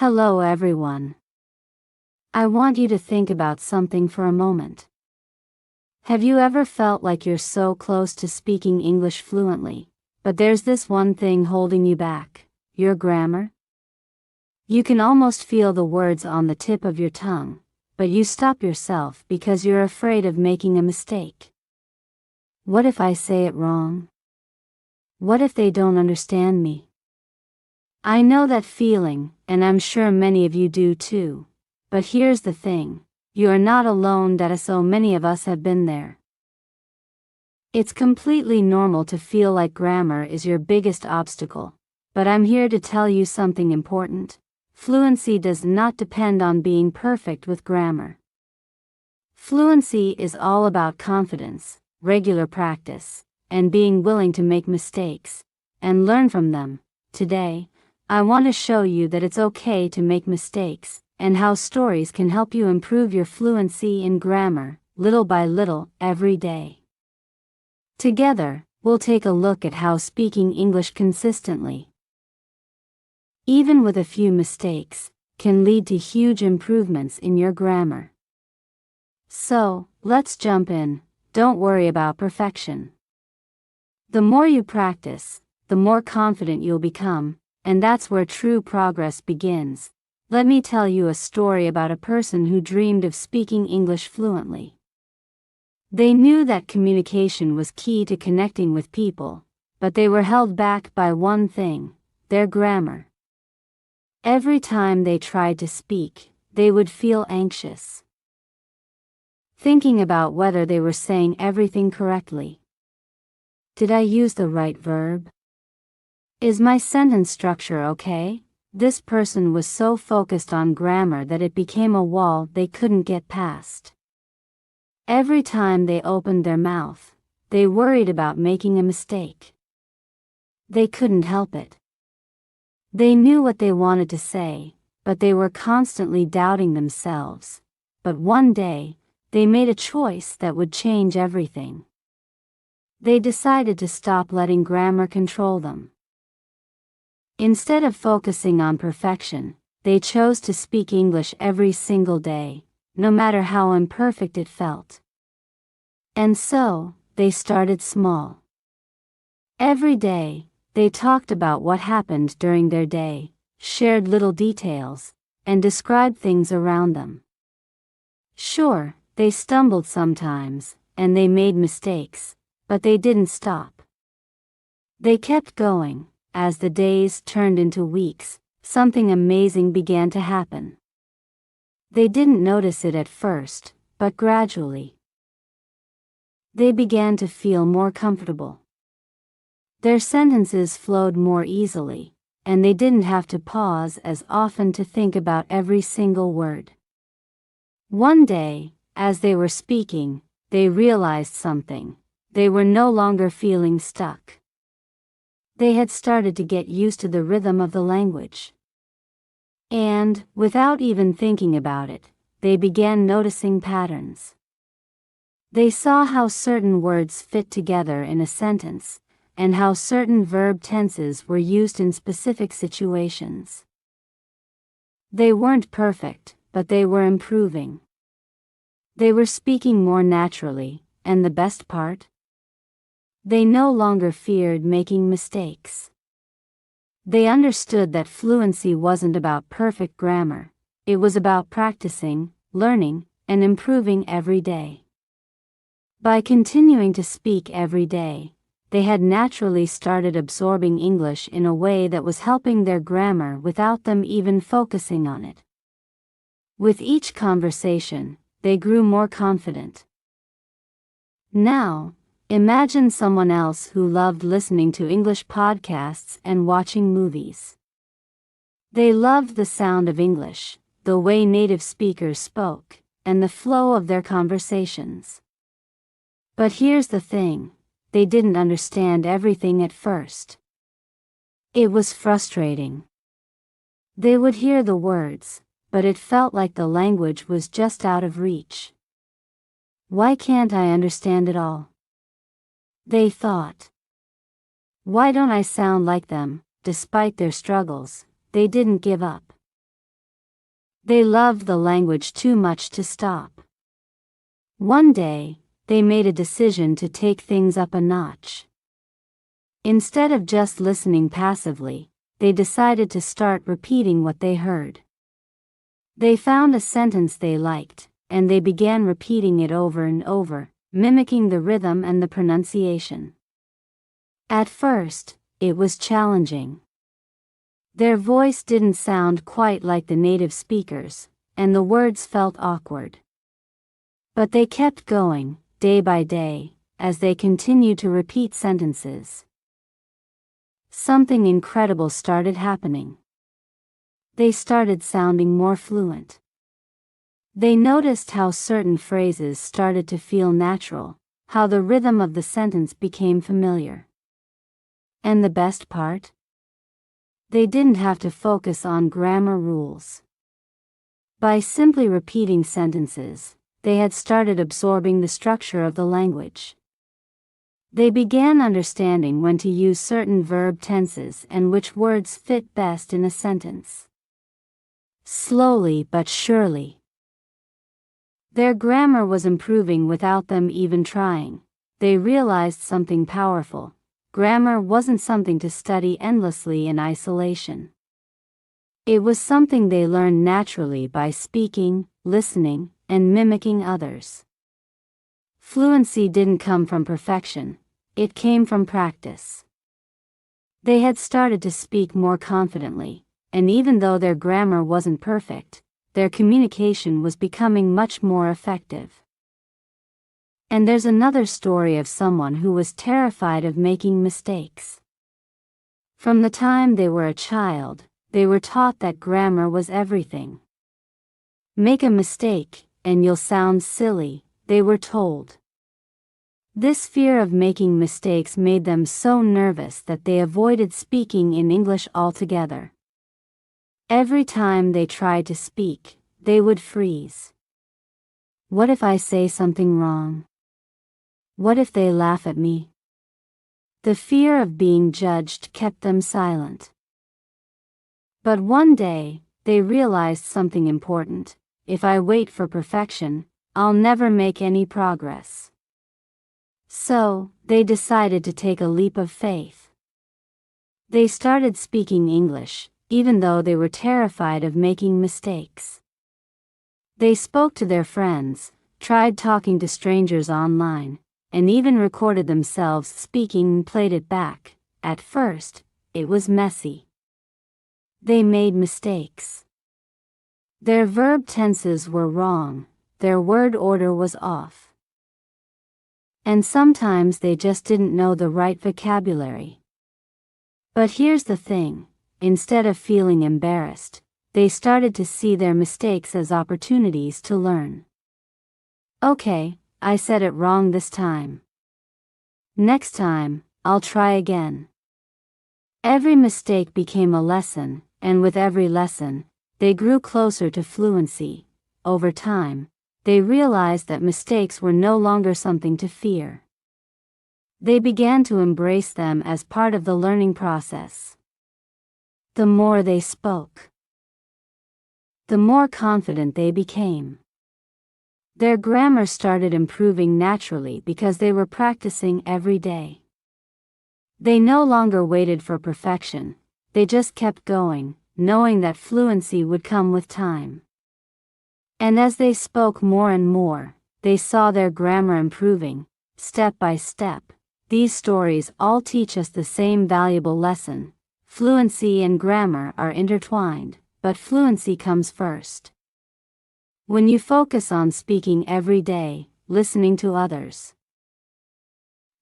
Hello everyone. I want you to think about something for a moment. Have you ever felt like you're so close to speaking English fluently, but there's this one thing holding you back, your grammar? You can almost feel the words on the tip of your tongue, but you stop yourself because you're afraid of making a mistake. What if I say it wrong? What if they don't understand me? I know that feeling, and I'm sure many of you do too. But here's the thing, you are not alone, that so many of us have been there. It's completely normal to feel like grammar is your biggest obstacle, but I'm here to tell you something important. Fluency does not depend on being perfect with grammar. Fluency is all about confidence, regular practice, and being willing to make mistakes, and learn from them. Today, I want to show you that it's okay to make mistakes, and how stories can help you improve your fluency in grammar, little by little, every day. Together, we'll take a look at how speaking English consistently, even with a few mistakes, can lead to huge improvements in your grammar. So, let's jump in. Don't worry about perfection. The more you practice, the more confident you'll become, and that's where true progress begins. Let me tell you a story about a person who dreamed of speaking English fluently. They knew that communication was key to connecting with people, but they were held back by one thing: their grammar. Every time they tried to speak, they would feel anxious, thinking about whether they were saying everything correctly. Did I use the right verb? Is my sentence structure okay? This person was so focused on grammar that it became a wall they couldn't get past. Every time they opened their mouth, they worried about making a mistake. They couldn't help it. They knew what they wanted to say, but they were constantly doubting themselves. But one day, they made a choice that would change everything. They decided to stop letting grammar control them. Instead of focusing on perfection, they chose to speak English every single day, no matter how imperfect it felt. And so, they started small. Every day, they talked about what happened during their day, shared little details, and described things around them. Sure, they stumbled sometimes, and they made mistakes, but they didn't stop. They kept going. As the days turned into weeks, something amazing began to happen. They didn't notice it at first, but gradually, they began to feel more comfortable. Their sentences flowed more easily, and they didn't have to pause as often to think about every single word. One day, as they were speaking, they realized something. They were no longer feeling stuck. They had started to get used to the rhythm of the language. And, without even thinking about it, they began noticing patterns. They saw how certain words fit together in a sentence, and how certain verb tenses were used in specific situations. They weren't perfect, but they were improving. They were speaking more naturally, and the best part? They no longer feared making mistakes. They understood that fluency wasn't about perfect grammar, it was about practicing, learning, and improving every day. By continuing to speak every day, they had naturally started absorbing English in a way that was helping their grammar without them even focusing on it. With each conversation, they grew more confident. Now, imagine someone else who loved listening to English podcasts and watching movies. They loved the sound of English, the way native speakers spoke, and the flow of their conversations. But here's the thing, they didn't understand everything at first. It was frustrating. They would hear the words, but it felt like the language was just out of reach. Why can't I understand it all? They thought. Why don't I sound like them? Despite their struggles, they didn't give up. They loved the language too much to stop. One day, they made a decision to take things up a notch. Instead of just listening passively, they decided to start repeating what they heard. They found a sentence they liked, and they began repeating it over and over, mimicking the rhythm and the pronunciation. At first, it was challenging. Their voice didn't sound quite like the native speakers, and the words felt awkward. But they kept going, day by day, as they continued to repeat sentences. Something incredible started happening. They started sounding more fluent. They noticed how certain phrases started to feel natural, how the rhythm of the sentence became familiar. And the best part? They didn't have to focus on grammar rules. By simply repeating sentences, they had started absorbing the structure of the language. They began understanding when to use certain verb tenses and which words fit best in a sentence. Slowly but surely. Their grammar was improving without them even trying. They realized something powerful. Grammar wasn't something to study endlessly in isolation. It was something they learned naturally by speaking, listening, and mimicking others. Fluency didn't come from perfection, it came from practice. They had started to speak more confidently, and even though their grammar wasn't perfect, their communication was becoming much more effective. And there's another story of someone who was terrified of making mistakes. From the time they were a child, they were taught that grammar was everything. Make a mistake, and you'll sound silly, they were told. This fear of making mistakes made them so nervous that they avoided speaking in English altogether. Every time they tried to speak, they would freeze. What if I say something wrong? What if they laugh at me? The fear of being judged kept them silent. But one day, they realized something important. If I wait for perfection, I'll never make any progress. So, they decided to take a leap of faith. They started speaking English, even though they were terrified of making mistakes. They spoke to their friends, tried talking to strangers online, and even recorded themselves speaking and played it back. At first, it was messy. They made mistakes. Their verb tenses were wrong, their word order was off. And sometimes they just didn't know the right vocabulary. But here's the thing, instead of feeling embarrassed, they started to see their mistakes as opportunities to learn. Okay, I said it wrong this time. Next time, I'll try again. Every mistake became a lesson, and with every lesson, they grew closer to fluency. Over time, they realized that mistakes were no longer something to fear. They began to embrace them as part of the learning process. The more they spoke, the more confident they became. Their grammar started improving naturally because they were practicing every day. They no longer waited for perfection, they just kept going, knowing that fluency would come with time. And as they spoke more and more, they saw their grammar improving, step by step. These stories all teach us the same valuable lesson. Fluency and grammar are intertwined, but fluency comes first. When you focus on speaking every day, listening to others,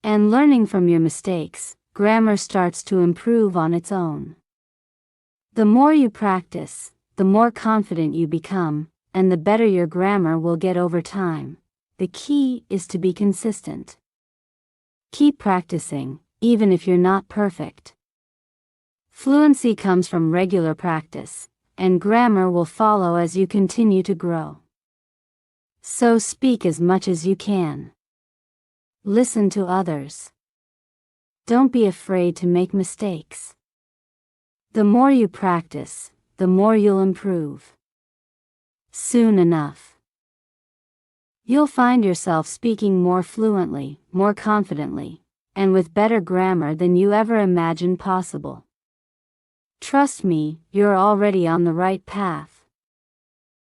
and learning from your mistakes, grammar starts to improve on its own. The more you practice, the more confident you become, and the better your grammar will get over time. The key is to be consistent. Keep practicing, even if you're not perfect. Fluency comes from regular practice, and grammar will follow as you continue to grow. So speak as much as you can. Listen to others. Don't be afraid to make mistakes. The more you practice, the more you'll improve. Soon enough, you'll find yourself speaking more fluently, more confidently, and with better grammar than you ever imagined possible. Trust me, you're already on the right path.